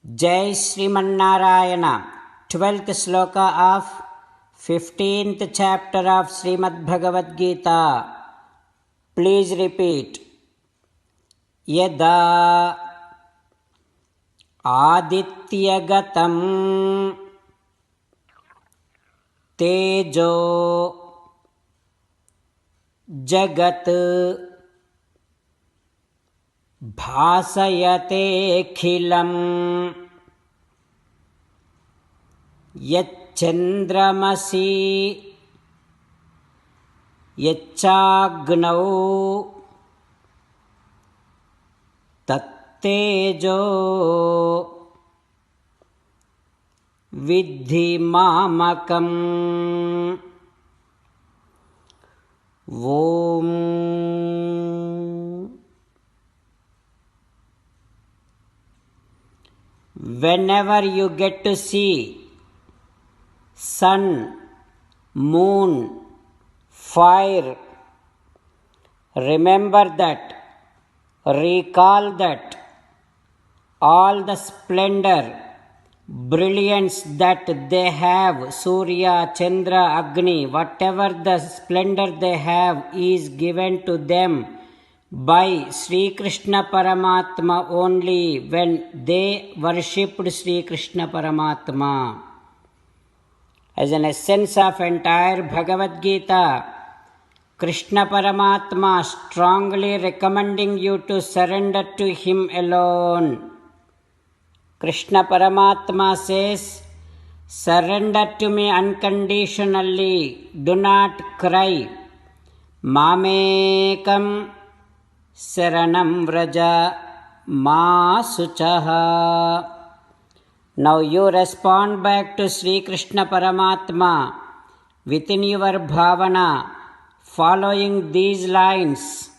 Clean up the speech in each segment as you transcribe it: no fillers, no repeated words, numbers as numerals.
Jai Srimannarayana. 12th sloka of 15th chapter of Srimad Bhagavad Gita. Please repeat. Yada Adityagatam Tejo Jagat Bhasayatekhilam Yachandramasi Yacchagnau Tattejo Vidhi Mamakam. Om. Whenever you get to see sun, moon, fire, remember that, recall that all the splendor, brilliance that they have, Surya, Chandra, Agni, whatever the splendor they have is given to them by Sri Krishna Paramatma only when they worshipped Sri Krishna Paramatma. As an essence of entire Bhagavad Gita, Krishna Paramatma strongly recommending you to surrender to Him alone. Krishna Paramatma says, surrender to me unconditionally, do not cry. Mamekam Saranam Vraja Ma Suchaha. Now you respond back to Sri Krishna Paramatma within your bhavana, following these lines.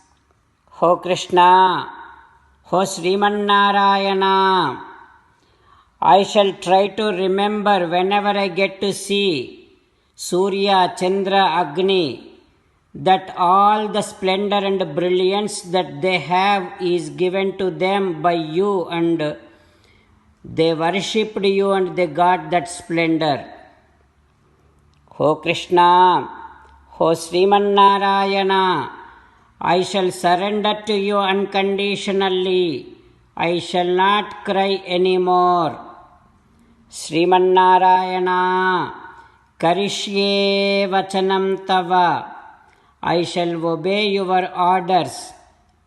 Ho Krishna, Ho Srimannarayana, I shall try to remember whenever I get to see Surya, Chandra, Agni, that all the splendor and brilliance that they have is given to them by you, and they worshipped you and they got that splendor. Ho Krishna, Ho Srimannarayana, I shall surrender to you unconditionally. I shall not cry anymore. Srimannarayana, Karishye Vachanam Tava, I shall obey your orders.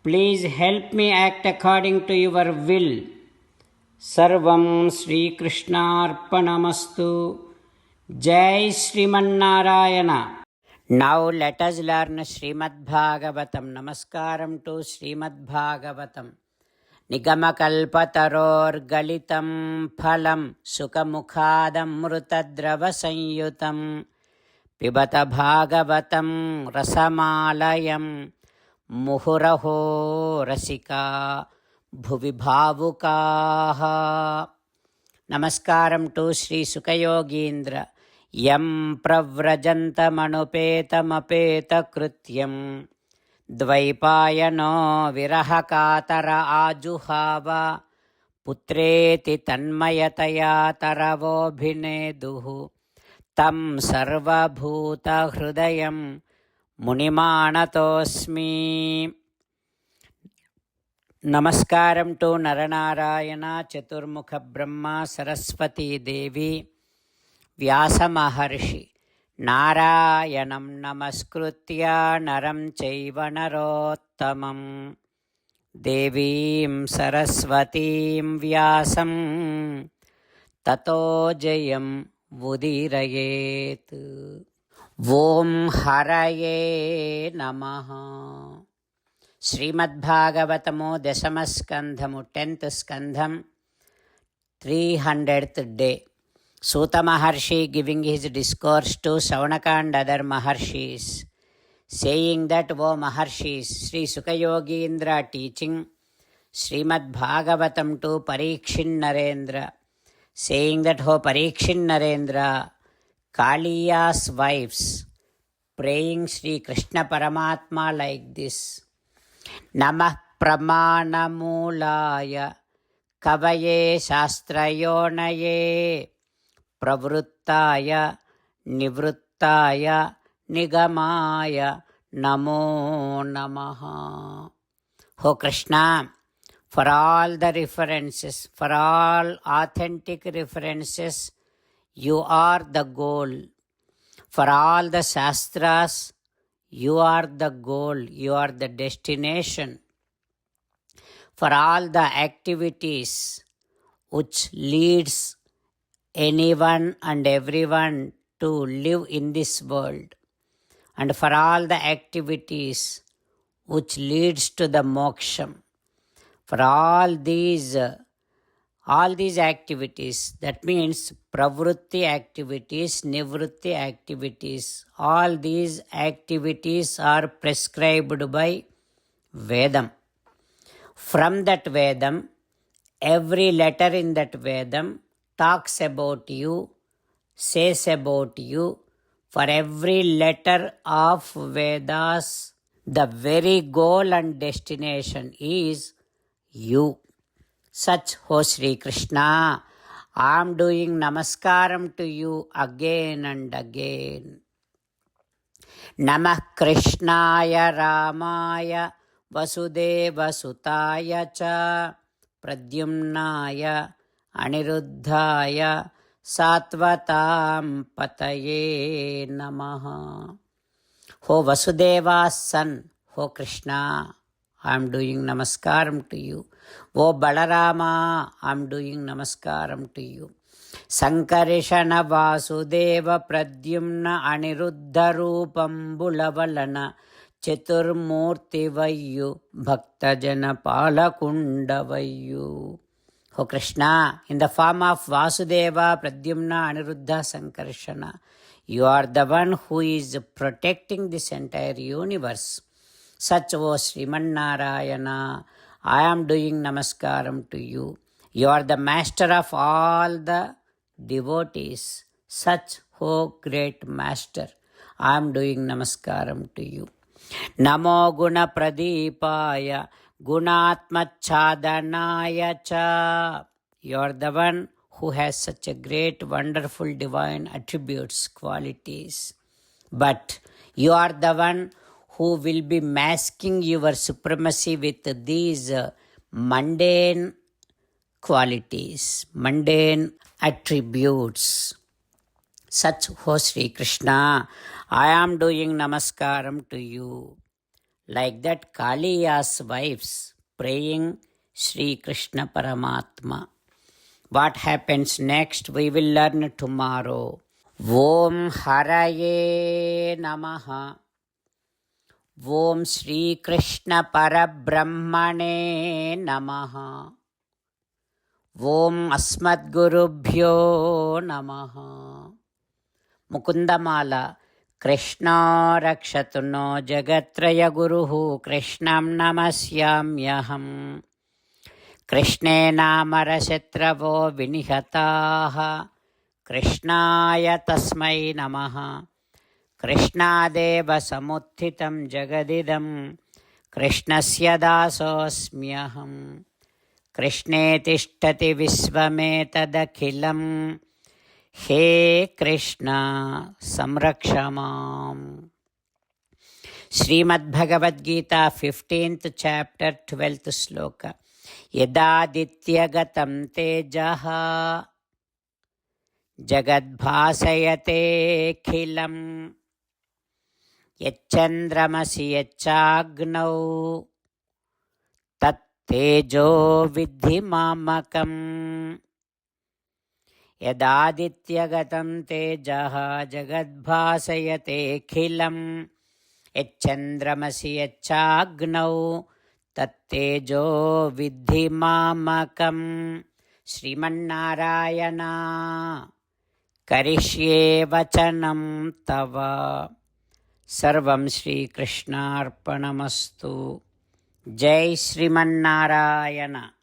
Please help me act according to your will. Sarvam Sri Krishnarpanamastu. Jai Srimannarayana. Now let us learn Srimad Bhagavatam. Namaskaram to Srimad Bhagavatam. Nigamakalpatarorgalitam phalam sukamukhadamrutadrava Pibata Bhagavatam Rasamalayam Muhuraho Rasika Bhuvi Bhavukaha. Namaskaram to Sri Sukayogindra Yam Pravrajantamanupeta Krityam Dvaipayano Virahakatara Ajuhava Putreti Tanmayataya Taravobhineduhu Tam Sarvabhuta Hrudayam Munimanatosmi. Namaskaram to Naranarayana Chaturmukha Brahma Saraswati Devi Vyasa Maharshi Narayanam Namaskritya Naram Chaiva Narottamam Devim Saraswatim Vyasam Tato Jayam Vudirayet. Om Haraye Namaha. Srimad Bhagavatamu Dasamaskandhamu 10th Skandham 300th day. Suta Maharshi giving his discourse to Saunaka and other Maharshis, saying that, O Maharshis, Sri Sukayogindra teaching Srimad Bhagavatam to Parikshin Narendra, saying that, O Parikshin Narendra, Kaliya's wives, praying Sri Krishna Paramatma like this. Namah Pramanamulaya ಕವಯೇ ಶಾಸ್ತ್ರಯೋನಯೇ ಪ್ರವೃತ್ತಾಯ ನಿವೃತ್ತಾಯ ನಿಗಮಾಯ ನಮೋ ನಮಃ. ಓ Krishna, for all the references, for all authentic references, you are the goal. For all the shastras, you are the goal, you are the destination. For all the activities which leads anyone and everyone to live in this world, and for all the activities which leads to the moksham, for all these activities, that means pravrutti activities, nivrutti activities, all these activities are prescribed by Vedam. From that Vedam, every letter in that Vedam talks about you, says about you. For every letter of Vedas, the very goal and destination is you. Such, O Sri Krishna, I am doing namaskaram to you again and again. Namah Krishnaya Ramaya Vasudeva Sutaya cha Pradyumnaya Aniruddhaya Satvatam Pataye Namaha. O Vasudeva's son, O Krishna, I am doing namaskaram to you. O Balarama, I am doing namaskaram to you. Sankarishana Vasudeva Pradyumna Aniruddha Rupam Bulavalana Chaturmurti Vayu Bhaktajana Palakunda Vayu. O Krishna, in the form of Vasudeva, Pradyumna, Aniruddha, Sankarishana, you are the one who is protecting this entire universe. Such, O Srimannarayana, I am doing namaskaram to you. You are the master of all the devotees. Such, O great master, I am doing namaskaram to you. Namo guna pradipaya gunatmachadanaya cha. You are the one who has such a great, wonderful, divine attributes, qualities. But you are the one who will be masking your supremacy with these mundane qualities, mundane attributes. Such, O Sri Krishna, I am doing namaskaram to you. Like that Kaliya's wives praying Sri Krishna Paramatma. What happens next we will learn tomorrow. Om Haraye Namaha. Om Shri Krishna Parabrahmane Namaha. Om Asmadgurubhyo Namaha. Mukundamala. Krishna rakshatu no jagatraya guruhu Krishnam namasyamyaham. Krishne namarashatravo vinihataha Krishnaya tasmai namaha. Krishnadeva samuthitam jagadidam Krishnasya dasosmyaham. Krishne tishtati visvametadakhilam. He Krishna Samrakshamam. Srimad Bhagavad Gita 15th chapter 12th sloka. Yadaditya-gatam tejaha jagadbhasayate khilam yachandramasi yachagnav tat tejo vidhi mamakam. Yadaditya-gatam tejaha jagadbhasayate khilam yachandramasi yachagnav tattejo vidhi mamakam. Srimannarayana karishye vachanam tava. Sarvam Shri Krishnarpanamastu. Jai Srimannarayana.